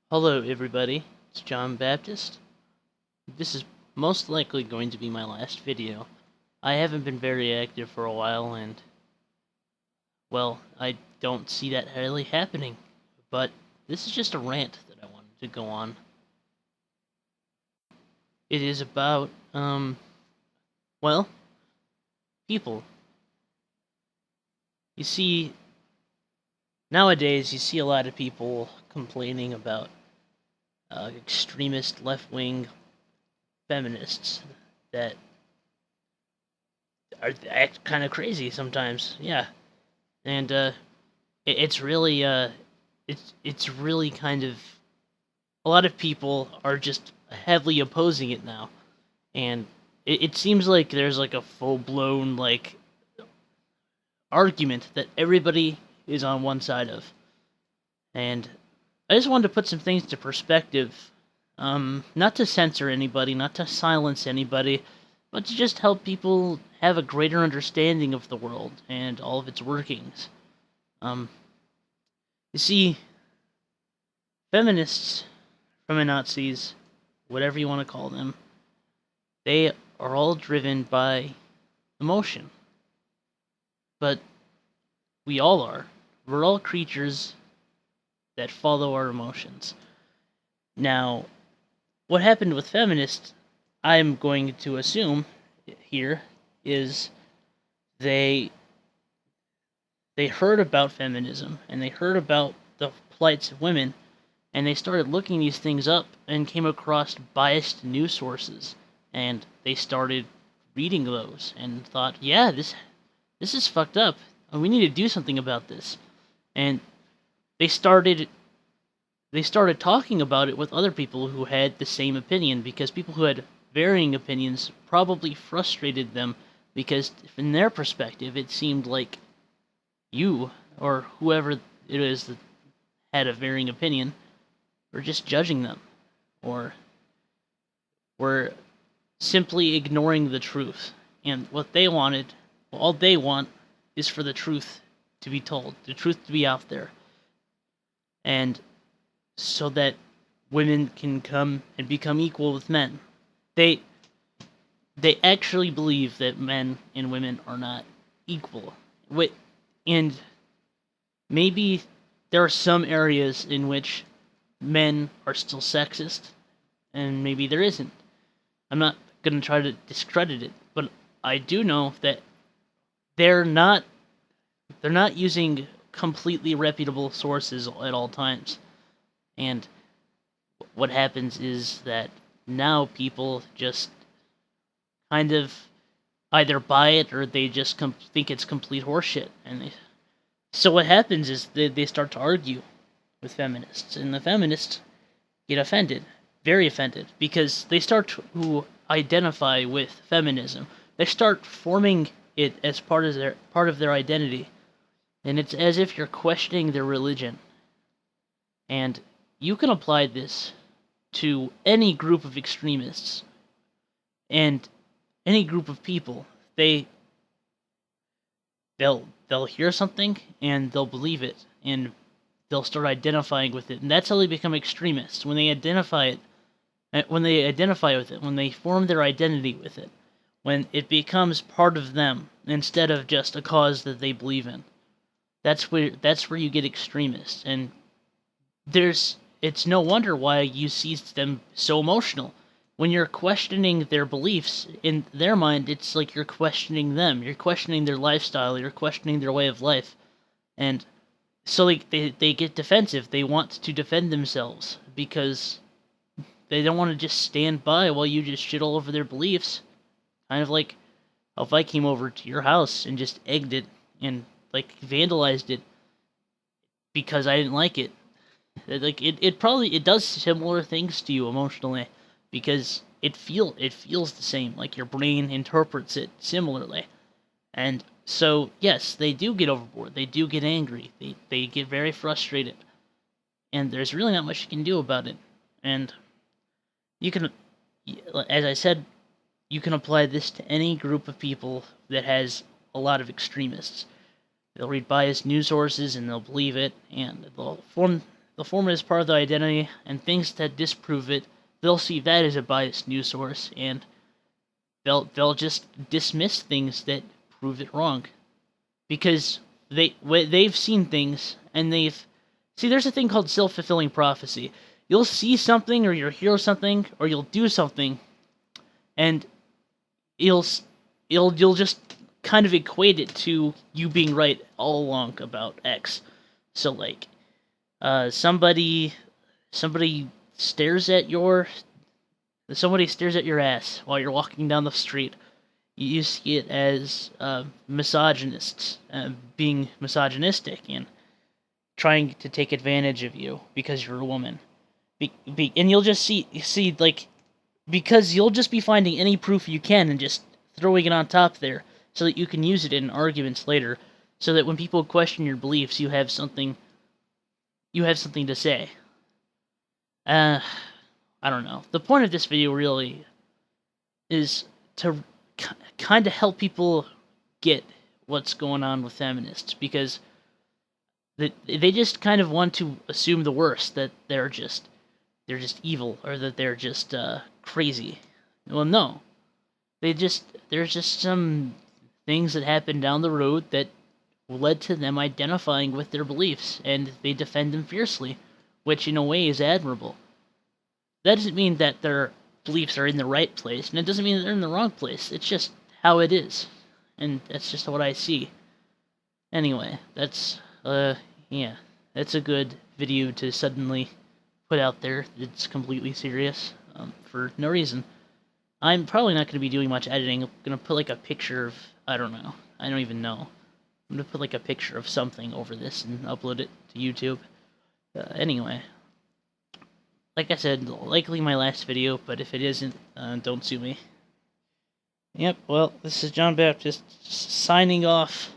Hello, everybody. It's John Baptist. This is most likely going to be my last video. I haven't been very active for a while, and, well, I don't see that really happening. But this is just a rant that I wanted to go on. It is about, well, people. You see, nowadays, you see a lot of people complaining about extremist left-wing feminists that act kind of crazy sometimes. Yeah, and it's really it's really kind of a lot of people are just heavily opposing it now, and it seems like there's like a full blown like argument that everybody is on one side of, and I just wanted to put some things to perspective. Not to censor anybody, not to silence anybody, but to just help people have a greater understanding of the world and all of its workings. Um, you see, feminists, feminazis, whatever you want to call them, they are all driven by emotion. But we all are. We're all creatures that follow our emotions. Now, what happened with feminists, I'm going to assume here, is they heard about feminism and they heard about the plights of women, and they started looking these things up and came across biased news sources, and they started reading those and thought, yeah, this is fucked up. We need to do something about this. And they started talking about it with other people who had the same opinion, because people who had varying opinions probably frustrated them, because from their perspective it seemed like you or whoever it is that had a varying opinion were just judging them, or were simply ignoring the truth. And what they wanted, all they want, is for the truth to be told, the truth to be out there, and so that women can come and become equal with men. They actually believe that men and women are not equal. And maybe there are some areas in which men are still sexist, and maybe there isn't. I'm not going to try to discredit it, but I do know that they're not using completely reputable sources at all times. And what happens is that now people just kind of either buy it or they just think it's complete horseshit. So what happens is they start to argue with feminists, and the feminists get offended, very offended, because they start to identify with feminism. They start forming it as part of their identity, and it's as if you're questioning their religion. And you can apply this to any group of extremists and any group of people. They'll hear something and they'll believe it, and they'll start identifying with it, and that's how they become extremists. When they identify with it, when they form their identity with it, when it becomes part of them instead of just a cause that they believe in. That's where you get extremists, and it's no wonder why you see them so emotional. When you're questioning their beliefs, in their mind, it's like you're questioning them. You're questioning their lifestyle. You're questioning their way of life. And so they get defensive. They want to defend themselves because they don't want to just stand by while you just shit all over their beliefs. Kind of like if I came over to your house and just egged it and like vandalized it because I didn't like it. Like it does similar things to you emotionally, because it feels the same. Like your brain interprets it similarly, and so yes, they do get overboard. They do get angry. They get very frustrated, and there's really not much you can do about it. And you can, as I said, you can apply this to any group of people that has a lot of extremists. They'll read biased news sources and they'll believe it, and they'll form it as part of the identity, and things that disprove it, they'll see that as a biased news source, and they'll just dismiss things that prove it wrong, because they've seen things, and there's a thing called self-fulfilling prophecy. You'll see something, or you'll hear something, or you'll do something, and you'll just kind of equate it to you being right all along about X. So like, somebody stares at your ass while you're walking down the street. You see it as misogynists being misogynistic and trying to take advantage of you because you're a woman. And you'll just see like, because you'll just be finding any proof you can and just throwing it on top there so that you can use it in arguments later, so that when people question your beliefs, you have something to say. I don't know. The point of this video really is to kind of help people get what's going on with feminists, because they just kind of want to assume the worst, that they're just evil, or that they're just crazy. Well, no. There's just some things that happened down the road that led to them identifying with their beliefs, and they defend them fiercely, which in a way is admirable. That doesn't mean that their beliefs are in the right place, and it doesn't mean that they're in the wrong place. It's just how it is, and that's just what I see. Anyway, that's that's a good video to suddenly put out there. It's completely serious, for no reason. I'm probably not going to be doing much editing. I'm going to put like a picture of, I don't know. I don't even know. I'm going to put like a picture of something over this and upload it to YouTube. Anyway. Like I said, likely my last video, but if it isn't, don't sue me. Yep, well, this is John Baptist signing off.